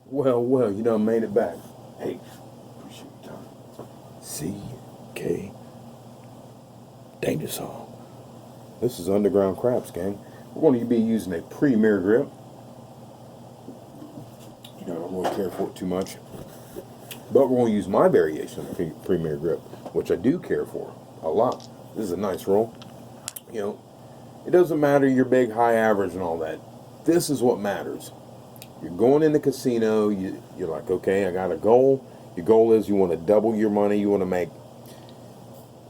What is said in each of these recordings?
Well, you done made it back. Hey, appreciate your time. C.K. Danger Song. This is Underground Craps, gang. We're going to be using a Premier grip. You know, I don't really care for it too much. But we're going to use my variation of the Premier grip, which I do care for a lot. This is a nice roll. You know, it doesn't matter your big, high, average, and all that. This is what matters. You're going in the casino, you're like, okay, I got a goal. Your goal is you want to double your money. You want to make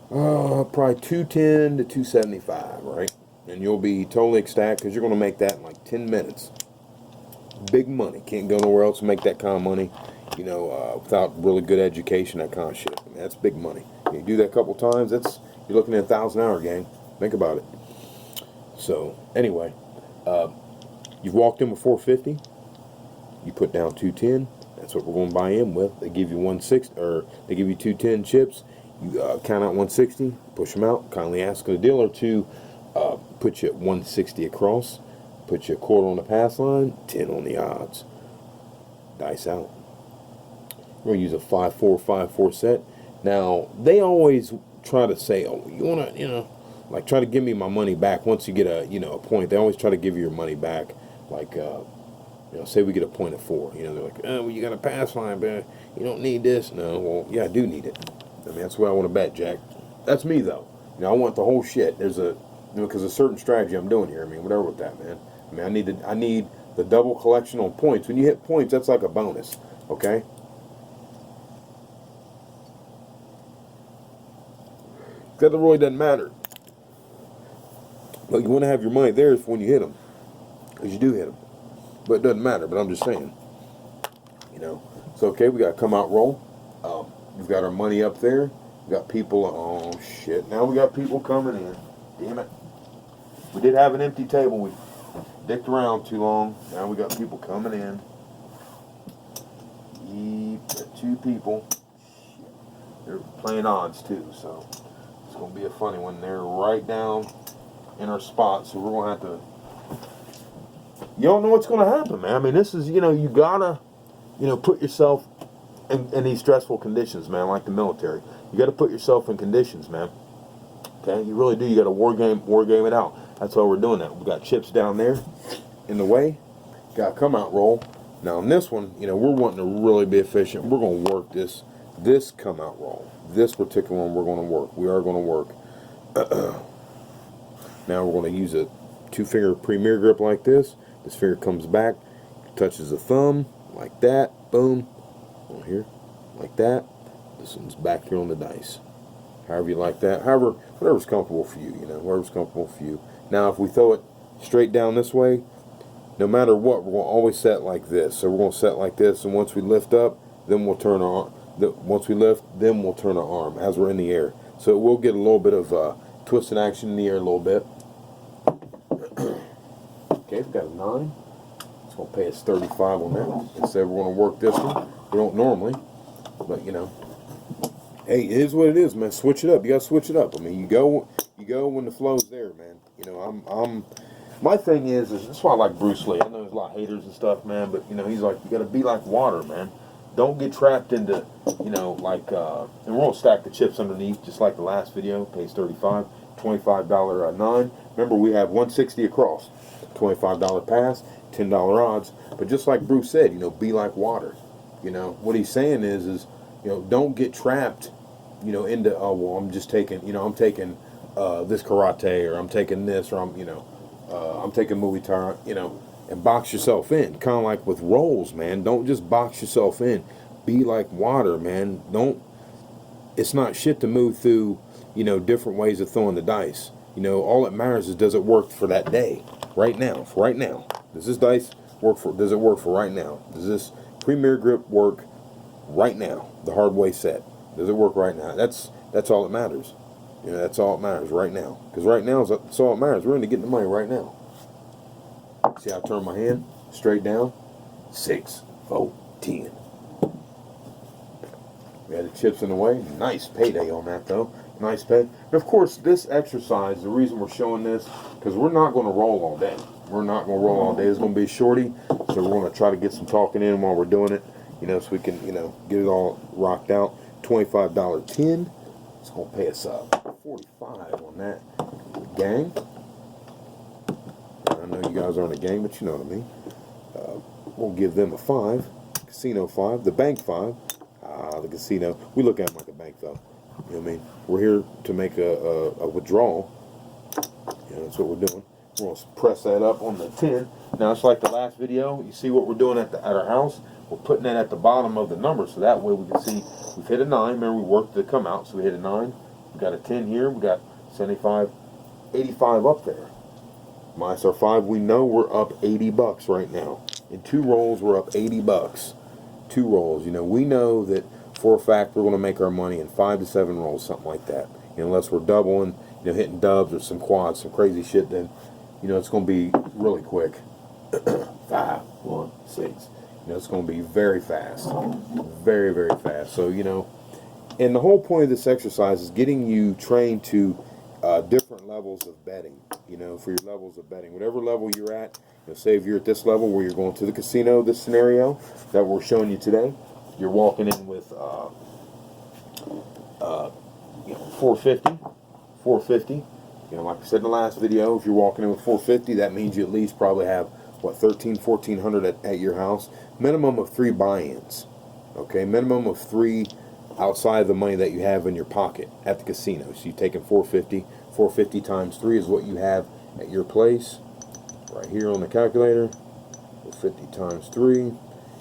probably 210 to 275, right? And you'll be totally ecstatic because you're going to make that in like 10 minutes. Big money. Can't go nowhere else and make that kind of money, you know, without really good education, that kind of shit. I mean, that's big money. You do that a couple times, you're looking at a 1,000-hour game. Think about it. So, anyway, you've walked in with 450. You put down 210. That's what we're going to buy in with. They give you 160, or they give you 210 chips. You count out 160, push them out. Kindly ask the dealer to put you at 160 across, put you a quarter on the pass line, 10 on the odds. Dice out. We're going to use a 5-4, 5-4 set. Now, they always try to say, oh, you want to, you know, like try to give me my money back once you get a, you know, a point. They always try to give you your money back, like, you know, say we get a point of 4. You know, they're like, oh, well, you got a pass line, but you don't need this. No, well, yeah, I do need it. I mean, that's what I want to bet, Jack. That's me, though. You know, I want the whole shit. There's a, you know, because a certain strategy I'm doing here. I mean, whatever with that, man. I mean, I need the double collection on points. When you hit points, that's like a bonus, okay? That really doesn't matter. But you want to have your money there is when you hit them, because you do hit them. But it doesn't matter. But I'm just saying, you know. So okay, we got to come out roll. We've got our money up there. We got people. Oh shit! Now we got people coming in. Damn it! We did have an empty table. We dicked around too long. Now we got people coming in. Got 2 people. They're playing odds too, so it's gonna be a funny one. They're right down in our spot, so we're gonna have to. You don't know what's gonna happen, man. I mean, this is, you know, you gotta, you know, put yourself in these stressful conditions, man, like the military. You got to put yourself in conditions, man. Okay, you really do. You got to war game it out. That's why we're doing that. We got chips down there in the way. Got to come out roll. Now on this one, you know, we're wanting to really be efficient. We're going to work this come out roll. This particular one we're going to work. We are going to work. Now we're going to use a 2-finger Premier grip like this. This finger comes back, touches the thumb like that. Boom. On here, like that. This one's back here on the dice. However you like that. However, whatever's comfortable for you, you know, whatever's comfortable for you. Now, if we throw it straight down this way, no matter what, we're going to always set like this. So we're going to set like this, and once we lift up, then we'll turn our, once we lift, then we'll turn our arm as we're in the air. So we'll get a little bit of twisting action in the air a little bit. Okay, we've got a 9. It's going to pay us 35 on that. Instead, we're going to work this one. We don't normally, but you know, hey, it is what it is, man. Switch it up. You got to switch it up. I mean, you go when the flow's there, man. You know, my thing is that's why I like Bruce Lee. I know there's a lot of haters and stuff, man, but you know, he's like, you got to be like water, man. Don't get trapped into, you know, like, and we're going to stack the chips underneath, just like the last video. Pays 35, $25 9. Remember, we have 160 across, $25 pass, $10 odds. But just like Bruce said, you know, be like water. You know, what he's saying is, you know, don't get trapped, you know, into, oh, well, I'm just taking, you know, I'm taking this karate, or I'm taking this, or I'm, you know, I'm taking Muay Thai, you know, and box yourself in. Kind of like with rolls, man. Don't just box yourself in. Be like water, man. Don't, it's not shit to move through, you know, different ways of throwing the dice. You know, all that matters is, does it work for that day, right now, for right now. Does this dice work for, does it work for right now? Does this Premier grip work right now? The hard way set. Does it work right now? That's all that matters. You know, that's all that matters right now. Because right now that's all that matters. We're into getting the money right now. See how I turn my hand straight down? 6, 4, 10. We had the chips in the way. Nice payday on that though. Nice pay. And of course, this exercise, the reason we're showing this, because we're not going to roll all day. We're not going to roll all day. It's going to be shorty, so we're going to try to get some talking in while we're doing it, you know, so we can, you know, get it all rocked out. $25 tin. It's going to pay us up 45 on that. Gang. I know you guys aren't a gang, but you know what I mean. We'll give them a 5. Casino 5. The bank 5. The casino. We look at them like a bank, though. You know what I mean? We're here to make a withdrawal. You know, that's what we're doing. We're going to press that up on the 10. Now, it's like the last video. You see what we're doing at our house? We're putting that at the bottom of the number, so that way we can see we've hit a 9. Remember, we worked to come out, so we hit a 9. We got a 10 here. We got 75, 85 up there. Minus our 5, we know we're up $80 right now. In 2 rolls, we're up $80. 2 rolls. You know, we know that for a fact we're going to make our money in 5 to 7 rolls, something like that. You know, unless we're doubling, you know, hitting dubs or some quads, some crazy shit, then, you know, it's going to be really quick. 5, 1, 6. You know, it's going to be very fast. Very, very fast. So, you know, and the whole point of this exercise is getting you trained to different levels of betting, you know, for your levels of betting. Whatever level you're at, you know, say if you're at this level where you're going to the casino, this scenario that we're showing you today, you're walking in with, you know, 450. You know, like I said in the last video, if you're walking in with 450, that means you at least probably have, what, 1,400 at your house. Minimum of 3 buy-ins, okay? Minimum of 3 outside the money that you have in your pocket at the casino. So you're taking 450. 450 times 3 is what you have at your place. Right here on the calculator. 450 times 3.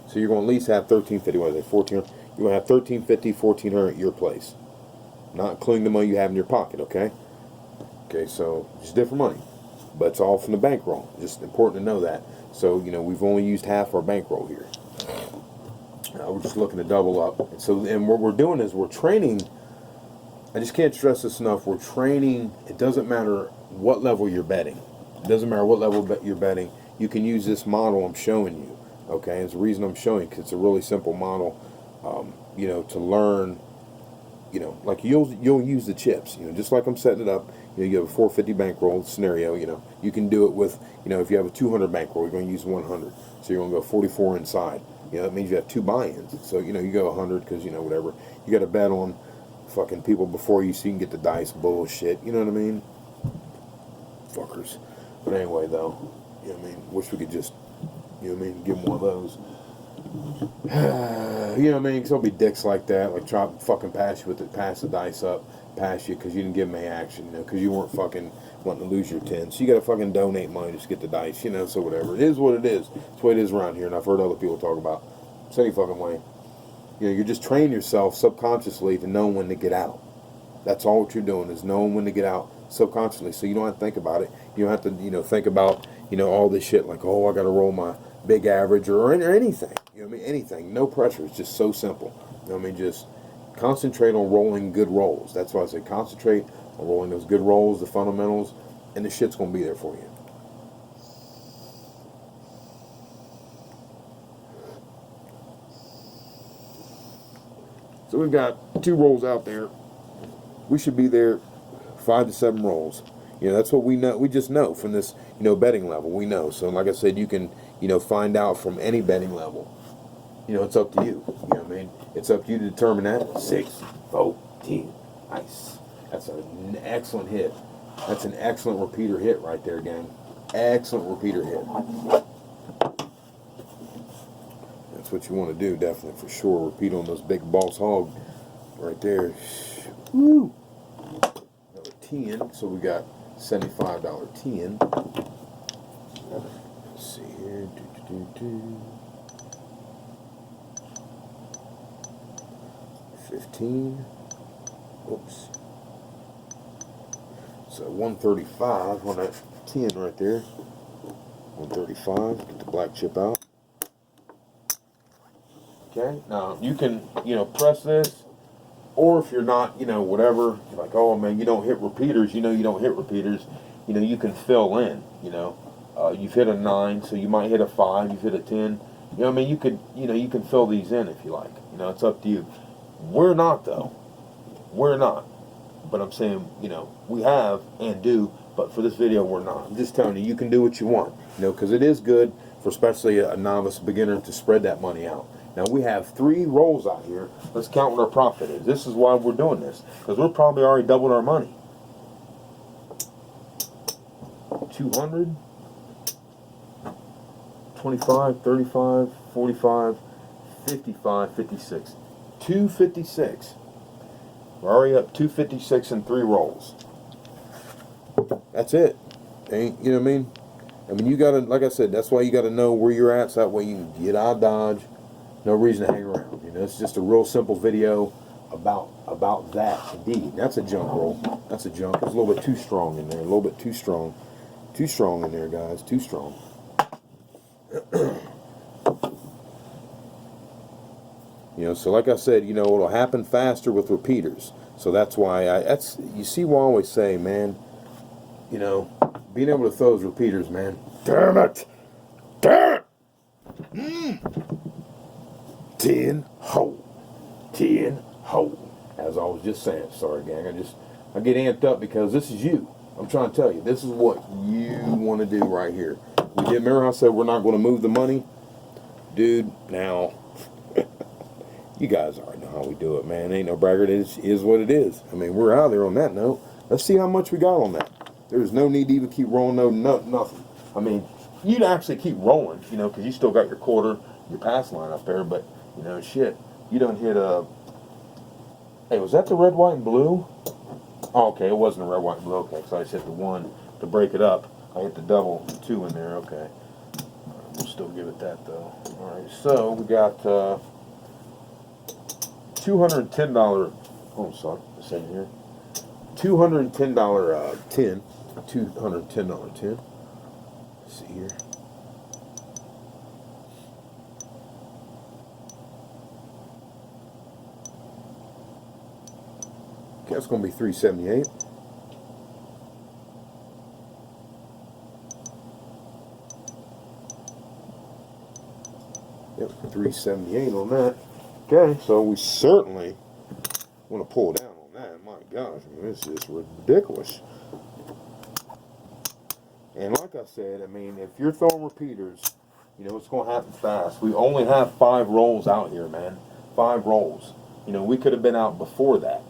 So you're going to at least have 1,350. What is it? 1,400. You're going to have 1,350, 1,400 at your place. Not including the money you have in your pocket, okay? Okay, so it's different money. But it's all from the bankroll. Just important to know that. So, you know, we've only used half our bankroll here. We're just looking to double up. And what we're doing is we're training. I just can't stress this enough. We're training. It doesn't matter what level you're betting. It doesn't matter what level you're betting. You can use this model I'm showing you. Okay, it's the reason I'm showing you, because it's a really simple model. You know, to learn. You know, like you'll use the chips. You know, just like I'm setting it up. You know, you have a 450 bankroll scenario. You know, you can do it with. You know, if you have a 200 bankroll, you're going to use 100. So you're going to go 44 inside. You know, that means you have 2 buy-ins. So, you know, you go 100 because, you know, whatever. You got to bet on fucking people before you so you can get the dice bullshit. You know what I mean? Fuckers. But anyway, though, you know what I mean? Wish we could just, you know what I mean, give them one of those. You know what I mean? Because there'll be dicks like that, like try to fucking pass you with it, pass the dice up, pass you because you didn't give them any action, you know, because you weren't fucking wanting to lose your 10. So you got to fucking donate money just to get the dice, you know, so whatever. It is what it is. It's the way it is around here, and I've heard other people talk about it's any fucking way. You know, you're just training yourself subconsciously to know when to get out. That's all what you're doing, is knowing when to get out subconsciously. So you don't have to think about it. You don't have to, you know, think about, you know, all this shit like, oh, I got to roll my big average or anything. You know what I mean? Anything. No pressure. It's just so simple. You know what I mean? Just concentrate on rolling good rolls. That's why I say concentrate on rolling those good rolls, the fundamentals, and the shit's going to be there for you. So we've got 2 rolls out there. We should be there 5 to 7 rolls. You know, that's what we know. We just know from this, you know, betting level. We know. So like I said, you can, you know, find out from any betting level. You know, it's up to you. You know what I mean? It's up to you to determine that. 6, 14. Nice. That's an excellent hit. That's an excellent repeater hit right there, gang. Excellent repeater hit. That's what you want to do, definitely, for sure. Repeat on those big boss hog right there. Woo! Another 10. So we got $75 10. Let's see here. 15. Oops. So 135 on that 10 right there. 135. Get the black chip out. Okay. Now you can, you know, press this, or if you're not, you know, whatever, you're like, oh man, you don't hit repeaters. You know, you don't hit repeaters. You know, you can fill in. You know, you've hit a 9, so you might hit a 5. You've hit a 10. You know what I mean? You could, you know, you can fill these in if you like. You know, it's up to you. We're not, though. We're not. But I'm saying, you know, we have and do But for this video, we're not. I'm just telling you, you can do what you want. You know, because it is good for especially a novice beginner to spread that money out. Now, we have 3 rolls out here. Let's count what our profit is. This is why we're doing this, because we're probably already doubled our money. 200, 25, 35, 45, 55, 56. 256. We're already up 256 in 3 rolls. That's it. Ain't, you know what I mean? I mean, you gotta, like I said, that's why you gotta know where you're at, so that way you can get out of Dodge. No reason to hang around. You know, it's just a real simple video about that. Indeed, that's a junk roll. That's a junk. It's a little bit too strong in there. A little bit too strong. Too strong in there, guys. Too strong. You know, so like I said, you know, it'll happen faster with repeaters. So that's why you see what I always say, man. You know, being able to throw those repeaters, man. Damn it! Damn it! 10 hole. 10 hole. As I was just saying. Sorry, gang. I get amped up because this is you. I'm trying to tell you, this is what you want to do right here. We did, remember I said we're not going to move the money? Dude, now, you guys already know how we do it, man. Ain't no braggart. It is what it is. I mean, we're out there on that note. Let's see how much we got on that. There's no need to even keep rolling, nothing. I mean, you'd actually keep rolling, you know, because you still got your quarter, your pass line up there, but, you know, shit, you don't hit a... Hey, was that the red, white, and blue? Oh, okay, it wasn't a red, white, and blue. Okay, so I just hit the 1 to break it up. I hit the double 2 in there. Okay. We'll still give it that, though. All right, so we got $210. Oh, sorry, this in here. $210 tin. $210 tin. Let's see here. Okay, that's going to be $378. Yep, $378 on that. Okay, so we certainly want to pull down on that. My gosh, I mean, it's just ridiculous. And like I said, I mean, if you're throwing repeaters, you know, it's going to happen fast. We only have 5 rolls out here, man. 5 rolls. You know, we could have been out before that.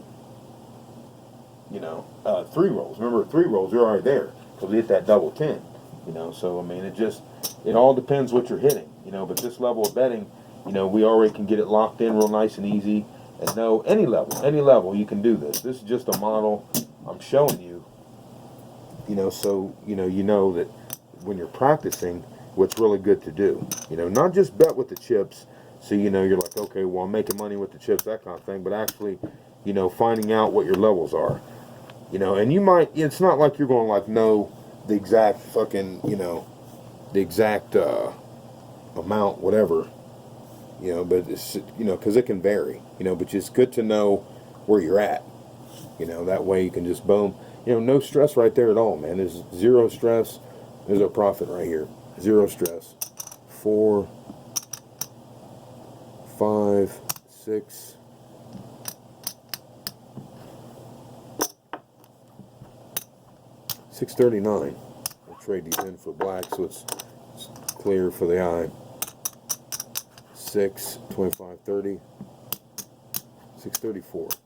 You know, 3 rolls. Remember, 3 rolls, you're already there because we hit that double 10. You know, so I mean, it all depends what you're hitting. You know, but this level of betting, you know, we already can get it locked in real nice and easy. And know any level you can do this. This is just a model I'm showing you. You know, so you know that when you're practicing, what's really good to do. You know, not just bet with the chips. So you know, you're like, okay, well, I'm making money with the chips, that kind of thing. But actually, you know, finding out what your levels are. You know, and you might. It's not like you're going to like know the exact fucking, you know, the exact amount, whatever. You know, but it's, you know, because it can vary. You know, but it's good to know where you're at. You know, that way you can just boom. You know, no stress right there at all, man. There's zero stress. There's a profit right here. Zero stress. 4, 5, 6. $6.39. We'll trade these in for black so it's clear for the eye. 6, 25, 30. 6.34.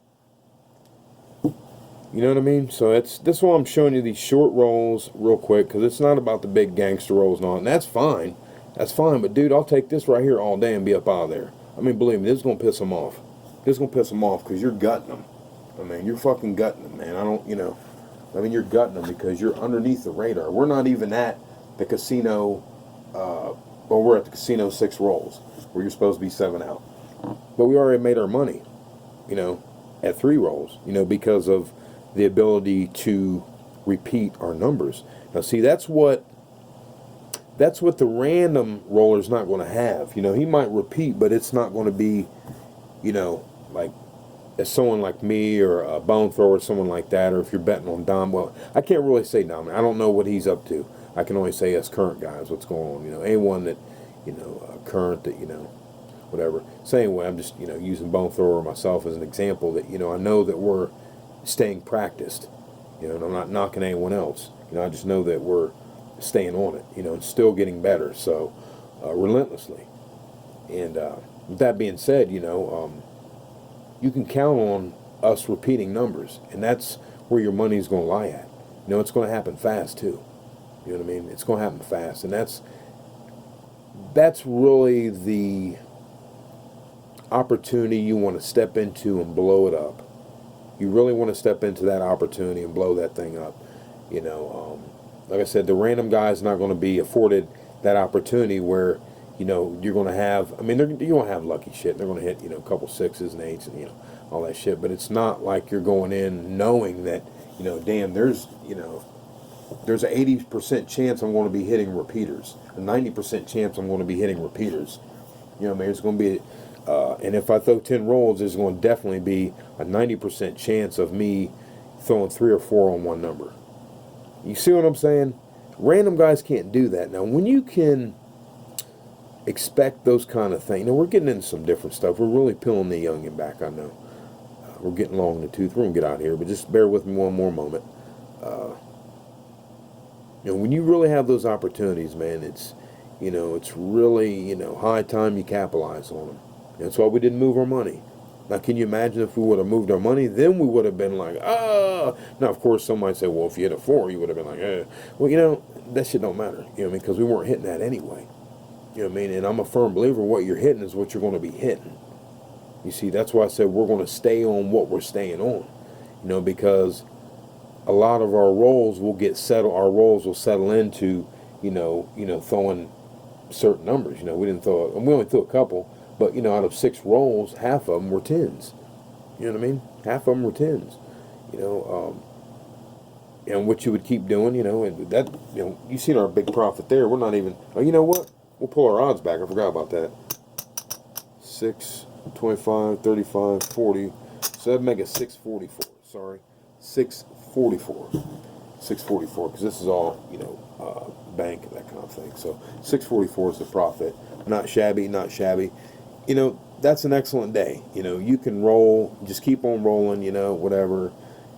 You know what I mean? So that's why I'm showing you these short rolls real quick, because it's not about the big gangster rolls and all. And that's fine. That's fine. But, dude, I'll take this right here all day and be up out of there. I mean, believe me, this is going to piss them off. This is going to piss them off because you're gutting them. I mean, you're fucking gutting them, man. I don't, you know. I mean, you're gutting them because you're underneath the radar. We're not even at the casino, well, we're at the casino 6 rolls, where you're supposed to be 7 out. But we already made our money, you know, at 3 rolls, you know, because of the ability to repeat our numbers. Now, see, that's what the random roller's not going to have. You know, he might repeat, but it's not going to be, you know, like as someone like me or a bone thrower, someone like that, or if you're betting on Dom. Well, I can't really say Dom. I don't know what he's up to. I can only say as current guys what's going on. You know, anyone that, you know, current that, you know, whatever. So anyway, I'm just, you know, using bone thrower myself as an example that, you know, I know that we're staying practiced. You know, and I'm not knocking anyone else. You know, I just know that we're staying on it, you know, and still getting better. So, relentlessly. And with that being said, you know, you can count on us repeating numbers, and that's where your money's going to lie at. You know, it's going to happen fast too. You know what I mean? It's going to happen fast, and that's really the opportunity you want to step into and blow it up. You really want to step into that opportunity and blow that thing up. You know, like I said, the random guy's not going to be afforded that opportunity where, you know, you're going to have, I mean, you're going to have lucky shit. They're going to hit, you know, a couple sixes and eights and, you know, all that shit. But it's not like you're going in knowing that, you know, damn, there's an 80% chance I'm going to be hitting repeaters. A 90% chance I'm going to be hitting repeaters. You know what I mean? It's going to be, and if I throw 10 rolls, there's going to definitely be a 90% chance of me throwing 3 or 4 on one number. You see what I'm saying? Random guys can't do that. Now, when you can expect those kind of things, you know, we're getting into some different stuff. We're really peeling the youngin' back, I know. We're getting long in the tooth. We're going to get out of here, but just bear with me one more moment. You know, when you really have those opportunities, man, it's, you know, it's really, you know, high time you capitalize on them. That's why we didn't move our money. Now, can you imagine if we would have moved our money? Then we would have been like, ah. Now, of course, some might say, well, if you hit a 4, you would have been like, eh. Well, you know, that shit don't matter. You know what I mean? Because we weren't hitting that anyway. You know what I mean? And I'm a firm believer what you're hitting is what you're going to be hitting. You see, that's why I said we're going to stay on what we're staying on. You know, because a lot of our rolls will get settled. Our rolls will settle into, you know, throwing certain numbers. You know, we only threw a couple, but you know, out of 6 rolls, half of them were 10s. You know what I mean? Half of them were 10s. You know, and what you would keep doing, you know, and that, you know, you seen our big profit there. We're not even. Oh, you know what? We'll pull our odds back. I forgot about that. 6, 25, 35, 40. So that'd make it 644. Sorry, 644. 644, because this is all, you know, bank and that kind of thing. So 644 is the profit. Not shabby, not shabby. You know, that's an excellent day. You know, you can roll, just keep on rolling, you know, whatever.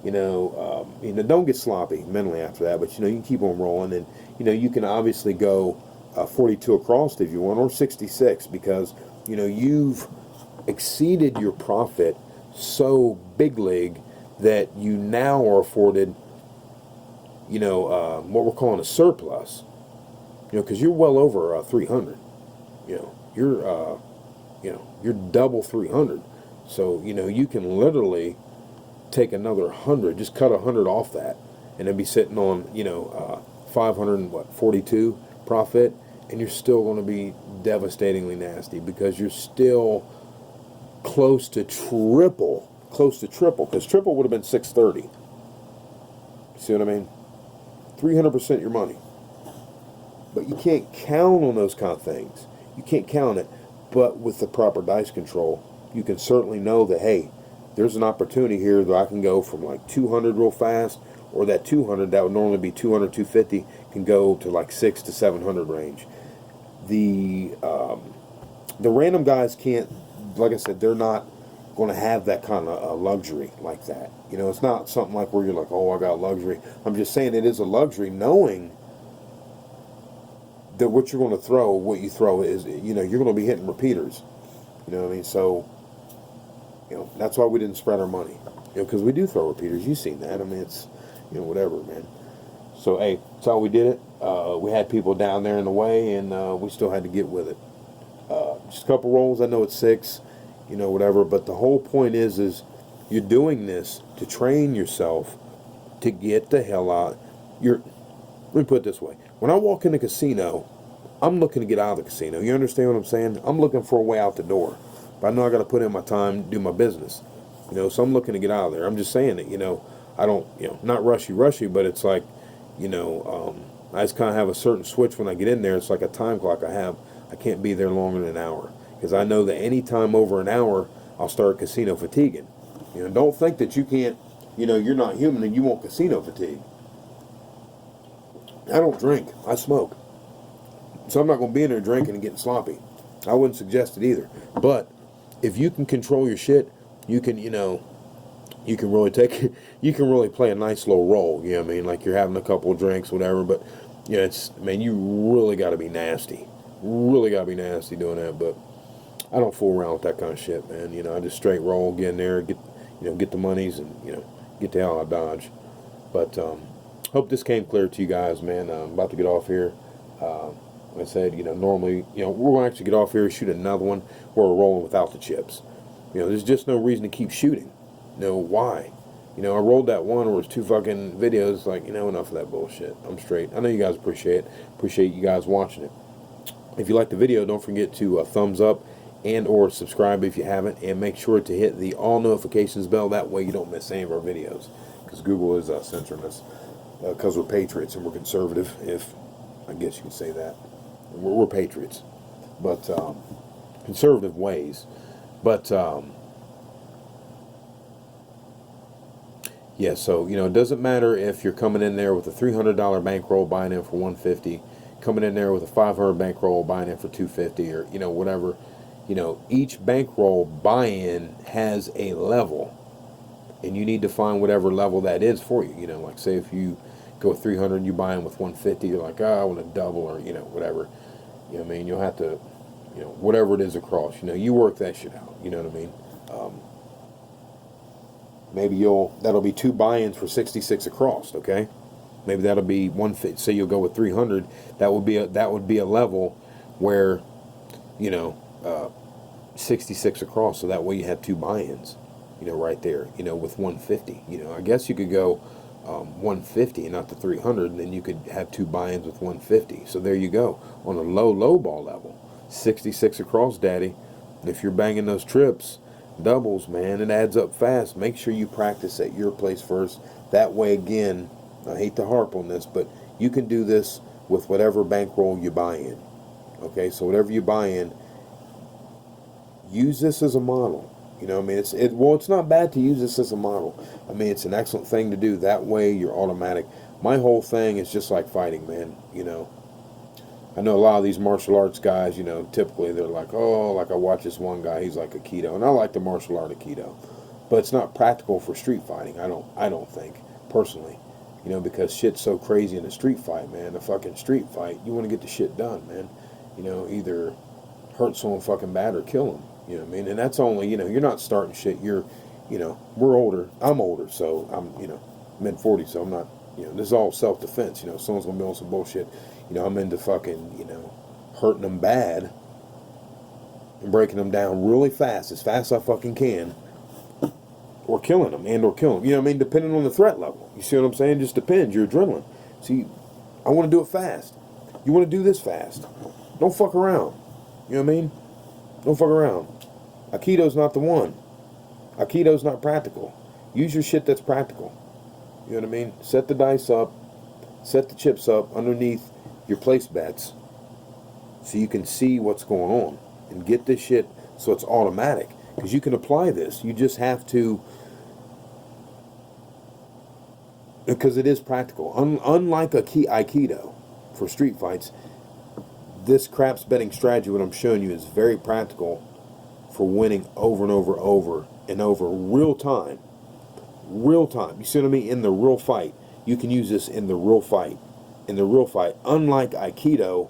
You know, don't get sloppy mentally after that, but, you know, you can keep on rolling. And, you know, you can obviously go 42 across if you want, or 66, because, you know, you've exceeded your profit so big league that you now are afforded, you know, what we're calling a surplus. You know, because you're well over 300. You know, you're double 300. So, you know, you can literally take another 100, just cut 100 off that, and then be sitting on, you know, 542 profit, and you're still going to be devastatingly nasty because you're still close to triple, because triple would have been 630. See what I mean? 300% your money. But you can't count on those kind of things. You can't count it. But with the proper dice control, you can certainly know that, hey, there's an opportunity here that I can go from like 200 real fast, or that 200 that would normally be 200, 250 can go to like 600 to 700 range. The random guys can't, like I said, they're not going to have that kind of luxury like that. You know, it's not something like where you're like, oh, I got luxury. I'm just saying it is a luxury knowing that what you're going to throw, what you throw is, you know, you're going to be hitting repeaters. You know what I mean? So, you know, that's why we didn't spread our money. You know, because we do throw repeaters. You've seen that. I mean, it's, you know, whatever, man. So, hey, that's how we did it. We had people down there in the way, and we still had to get with it. Just a couple rolls. I know it's 6, you know, whatever. But the whole point is you're doing this to train yourself to get the hell out. Let me put it this way. When I walk in the casino, I'm looking to get out of the casino. You understand what I'm saying? I'm looking for a way out the door. But I know I got to put in my time, do my business. You know, so I'm looking to get out of there. I'm just saying that, you know, I don't, you know, not rushy, but it's like, you know, I just kind of have a certain switch when I get in there. It's like a time clock I have. I can't be there longer than an hour. Because I know that any time over an hour, I'll start casino fatiguing. You know, don't think that you can't, you know, you're not human and you won't casino fatigue. I don't drink. I smoke. So I'm not going to be in there drinking and getting sloppy. I wouldn't suggest it either. But if you can control your shit, you can, you know, you can really take, you can really play a nice little role. You know what I mean? Like you're having a couple of drinks, whatever. But yeah, it's, man, you really got to be nasty. Really got to be nasty doing that. But I don't fool around with that kind of shit, man. You know, I just straight roll, get in there, get, you know, get the monies, and you know, get the hell out of Dodge. But hope this came clear to you guys, man. I'm about to get off here. Like I said, you know, normally, you know, we're going to actually get off here and shoot another one where we're rolling without the chips. You know, there's just no reason to keep shooting. You know, why? You know, I rolled that one where it was 2 fucking videos. Like, you know, enough of that bullshit. I'm straight. I know you guys appreciate it. Appreciate you guys watching it. If you like the video, don't forget to thumbs up and or subscribe if you haven't. And make sure to hit the all notifications bell. That way you don't miss any of our videos. Because Google is censoring us. Because we're patriots and we're conservative, if I guess you could say that. We're patriots. But conservative ways. But yeah, so, you know, it doesn't matter if you're coming in there with a $300 bankroll buying in for $150, coming in there with a $500 bankroll buying in for $250, or, you know, whatever. You know, each bankroll buy-in has a level, and you need to find whatever level that is for you. You know, like say if you go with 300, you buy in with 150, you're like, oh, I want to double, or, you know, whatever. You know what I mean? You'll have to, you know, whatever it is across, you know, you work that shit out. You know what I mean? Maybe that'll be 2 buy-ins for 66 across, okay? Maybe that'll be 150. Say you'll go with 300. That would be a level where, you know, 66 across. So that way you have 2 buy-ins, you know, right there. You know, with 150. You know, I guess you could go 150 and not the 300, and then you could have 2 buy-ins with 150. So there you go on a low ball level, 66 across, daddy. And if you're banging those trips, doubles, man, it adds up fast. Make sure you practice at your place first. That way, again, I hate to harp on this, but you can do this with whatever bankroll you buy in. Okay, so whatever you buy in, use this as a model. You know, I mean, it's not bad to use this as a model. I mean, it's an excellent thing to do. That way, you're automatic. My whole thing is just like fighting, man. You know, I know a lot of these martial arts guys, you know, typically they're like, oh, like I watch this one guy, he's like Aikido, and I like the martial art Aikido, but it's not practical for street fighting. I don't think personally, you know, because shit's so crazy in a street fight, man. The fucking street fight, you want to get the shit done, man. You know, either hurt someone fucking bad or kill them. You know what I mean? And that's only, you know, you're not starting shit. You're, you know, we're older. I'm older, so I'm, you know, mid-40s, so I'm not, you know, this is all self-defense. You know, someone's gonna be on some bullshit. You know, I'm into fucking, you know, hurting them bad and breaking them down really fast, as fast as I fucking can, or killing them, and or killing them. You know what I mean? Depending on the threat level. You see what I'm saying? Just depends. Your adrenaline. See, I want to do it fast. You want to do this fast. Don't fuck around. You know what I mean? Don't fuck around. Aikido's not the one. Aikido's not practical. Use your shit that's practical. You know what I mean? Set the dice up. Set the chips up underneath your place bets so you can see what's going on and get this shit so it's automatic, because you can apply this. You just have to, because it is practical. Unlike Aikido for street fights, this craps betting strategy, what I'm showing you, is very practical for winning over and over real time. You see what I mean? In the real fight. You can use this in the real fight. Unlike Aikido,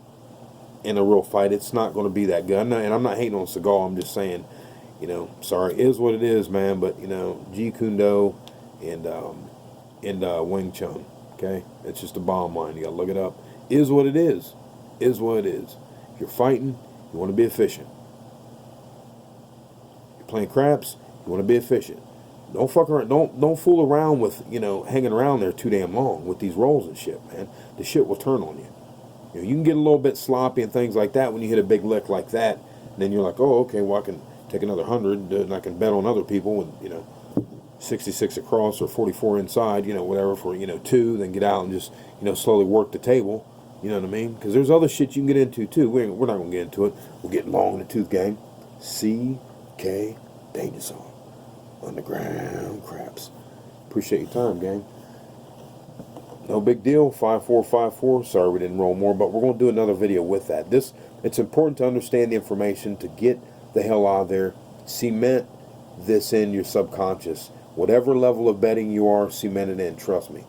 in a real fight, it's not going to be that good. And I'm not hating on Seagal. I'm just saying, you know, sorry, it is what it is, man. But, you know, Jeet Kune Do and Wing Chun, okay? It's just a bottom line. You got to look it up. Is what it is. Is what it is. If you're fighting, you want to be efficient. You're playing craps, you want to be efficient. Don't fuck around. Don't fool around with, you know, hanging around there too damn long with these rolls and shit, man. The shit will turn on you. You know, you can get a little bit sloppy and things like that when you hit a big lick like that. And then you're like, oh, okay, well, I can take another 100 and I can bet on other people and, you know, 66 across or 44 inside, you know, whatever for, you know, 2, then get out and just, you know, slowly work the table. You know what I mean? Because there's other shit you can get into too. We're not going to get into it. We're getting long in the tooth, gang. CK Danger Zone. Underground Craps. Appreciate your time, gang. No big deal. 5454. Sorry we didn't roll more, but we're going to do another video with that. It's important to understand the information to get the hell out of there. Cement this in your subconscious. Whatever level of betting you are, cement it in. Trust me.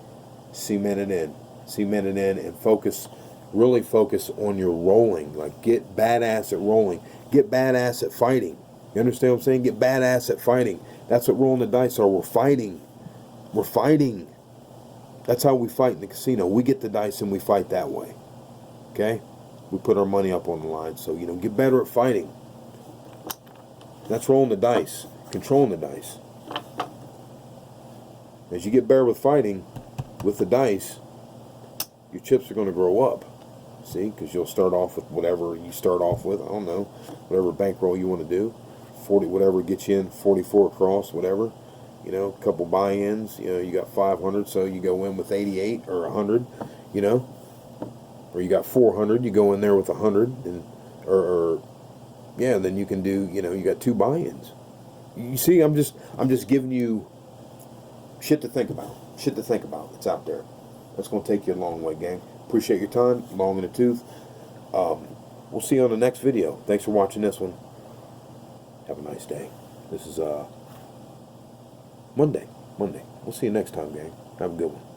Cement it in. Cement it in and focus, really focus on your rolling. Like, get badass at rolling. Get badass at fighting. You understand what I'm saying? Get badass at fighting. That's what rolling the dice are. We're fighting. We're fighting. That's how we fight in the casino. We get the dice and we fight that way. Okay? We put our money up on the line. So, get better at fighting. That's rolling the dice. Controlling the dice. As you get better with fighting, with the dice, your chips are going to grow up. See? Because you'll start off with whatever you start off with. I don't know. Whatever bankroll you want to do. 40, whatever gets you in, 44 across, whatever. A couple buy-ins. You got 500, so you go in with 88 or 100, Or you got 400, you go in there with 100, and then you can do, you got 2 buy-ins. You see, I'm just giving you shit to think about. Shit to think about. It's out there. That's going to take you a long way, gang. Appreciate your time. Long in the tooth. We'll see you on the next video. Thanks for watching this one. Have a nice day. This is Monday. We'll see you next time, gang. Have a good one.